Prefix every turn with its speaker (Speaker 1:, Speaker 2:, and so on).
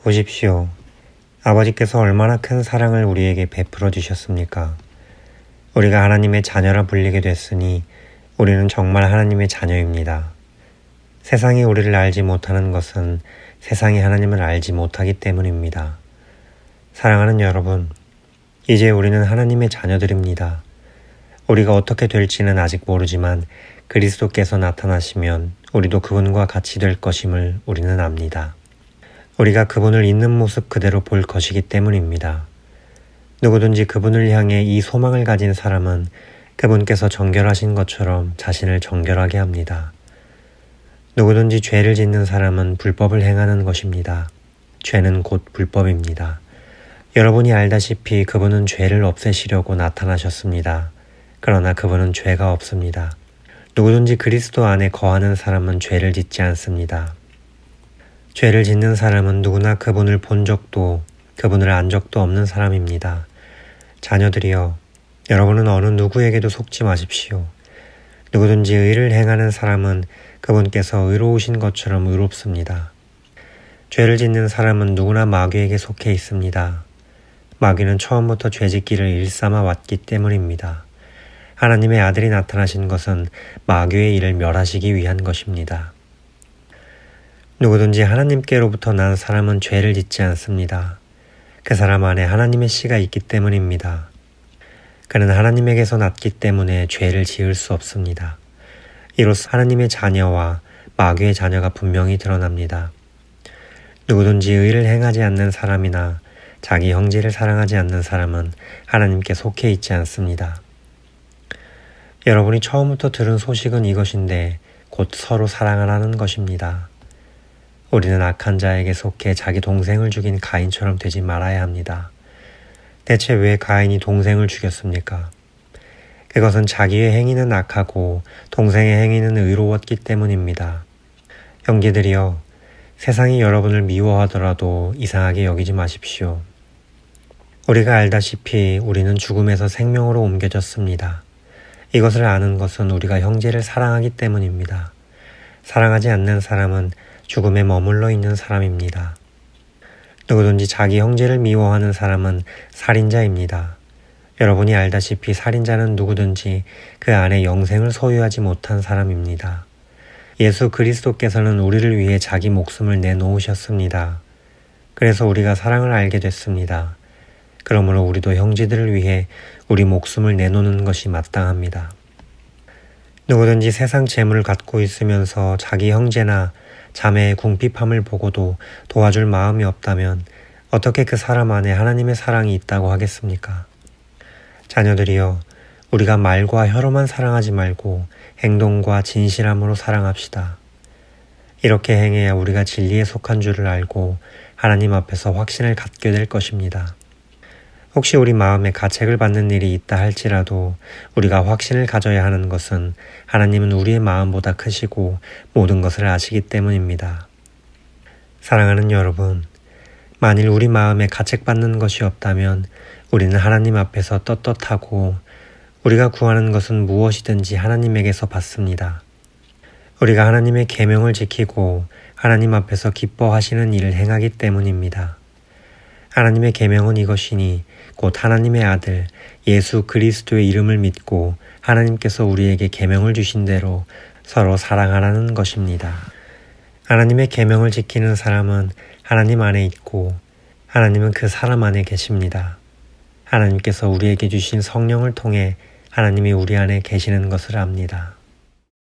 Speaker 1: 보십시오. 아버지께서 얼마나 큰 사랑을 우리에게 베풀어 주셨습니까? 우리가 하나님의 자녀라 불리게 됐으니 우리는 정말 하나님의 자녀입니다. 세상이 우리를 알지 못하는 것은 세상이 하나님을 알지 못하기 때문입니다. 사랑하는 여러분, 이제 우리는 하나님의 자녀들입니다. 우리가 어떻게 될지는 아직 모르지만 그리스도께서 나타나시면 우리도 그분과 같이 될 것임을 우리는 압니다. 우리가 그분을 있는 모습 그대로 볼 것이기 때문입니다. 누구든지 그분을 향해 이 소망을 가진 사람은 그분께서 정결하신 것처럼 자신을 정결하게 합니다. 누구든지 죄를 짓는 사람은 불법을 행하는 것입니다. 죄는 곧 불법입니다. 여러분이 알다시피 그분은 죄를 없애시려고 나타나셨습니다. 그러나 그분은 죄가 없습니다. 누구든지 그리스도 안에 거하는 사람은 죄를 짓지 않습니다. 죄를 짓는 사람은 누구나 그분을 본 적도 그분을 안 적도 없는 사람입니다. 자녀들이여, 여러분은 어느 누구에게도 속지 마십시오. 누구든지 의를 행하는 사람은 그분께서 의로우신 것처럼 의롭습니다. 죄를 짓는 사람은 누구나 마귀에게 속해 있습니다. 마귀는 처음부터 죄짓기를 일삼아 왔기 때문입니다. 하나님의 아들이 나타나신 것은 마귀의 일을 멸하시기 위한 것입니다. 누구든지 하나님께로부터 난 사람은 죄를 짓지 않습니다. 그 사람 안에 하나님의 씨가 있기 때문입니다. 그는 하나님에게서 났기 때문에 죄를 지을 수 없습니다. 이로써 하나님의 자녀와 마귀의 자녀가 분명히 드러납니다. 누구든지 의를 행하지 않는 사람이나 자기 형제를 사랑하지 않는 사람은 하나님께 속해 있지 않습니다. 여러분이 처음부터 들은 소식은 이것인데 곧 서로 사랑하라는 것입니다. 우리는 악한 자에게 속해 자기 동생을 죽인 가인처럼 되지 말아야 합니다. 대체 왜 가인이 동생을 죽였습니까? 그것은 자기의 행위는 악하고 동생의 행위는 의로웠기 때문입니다. 형제들이여, 세상이 여러분을 미워하더라도 이상하게 여기지 마십시오. 우리가 알다시피 우리는 죽음에서 생명으로 옮겨졌습니다. 이것을 아는 것은 우리가 형제를 사랑하기 때문입니다. 사랑하지 않는 사람은 죽음에 머물러 있는 사람입니다. 누구든지 자기 형제를 미워하는 사람은 살인자입니다. 여러분이 알다시피 살인자는 누구든지 그 안에 영생을 소유하지 못한 사람입니다. 예수 그리스도께서는 우리를 위해 자기 목숨을 내놓으셨습니다. 그래서 우리가 사랑을 알게 됐습니다. 그러므로 우리도 형제들을 위해 우리 목숨을 내놓는 것이 마땅합니다. 누구든지 세상 재물을 갖고 있으면서 자기 형제나 자매의 궁핍함을 보고도 도와줄 마음이 없다면 어떻게 그 사람 안에 하나님의 사랑이 있다고 하겠습니까? 자녀들이여, 우리가 말과 혀로만 사랑하지 말고 행동과 진실함으로 사랑합시다. 이렇게 행해야 우리가 진리에 속한 줄을 알고 하나님 앞에서 확신을 갖게 될 것입니다. 혹시 우리 마음에 가책을 받는 일이 있다 할지라도 우리가 확신을 가져야 하는 것은 하나님은 우리의 마음보다 크시고 모든 것을 아시기 때문입니다. 사랑하는 여러분, 만일 우리 마음에 가책받는 것이 없다면 우리는 하나님 앞에서 떳떳하고 우리가 구하는 것은 무엇이든지 하나님에게서 받습니다. 우리가 하나님의 계명을 지키고 하나님 앞에서 기뻐하시는 일을 행하기 때문입니다. 하나님의 계명은 이것이니 곧 하나님의 아들 예수 그리스도의 이름을 믿고 하나님께서 우리에게 계명을 주신 대로 서로 사랑하라는 것입니다. 하나님의 계명을 지키는 사람은 하나님 안에 있고 하나님은 그 사람 안에 계십니다. 하나님께서 우리에게 주신 성령을 통해 하나님이 우리 안에 계시는 것을 압니다.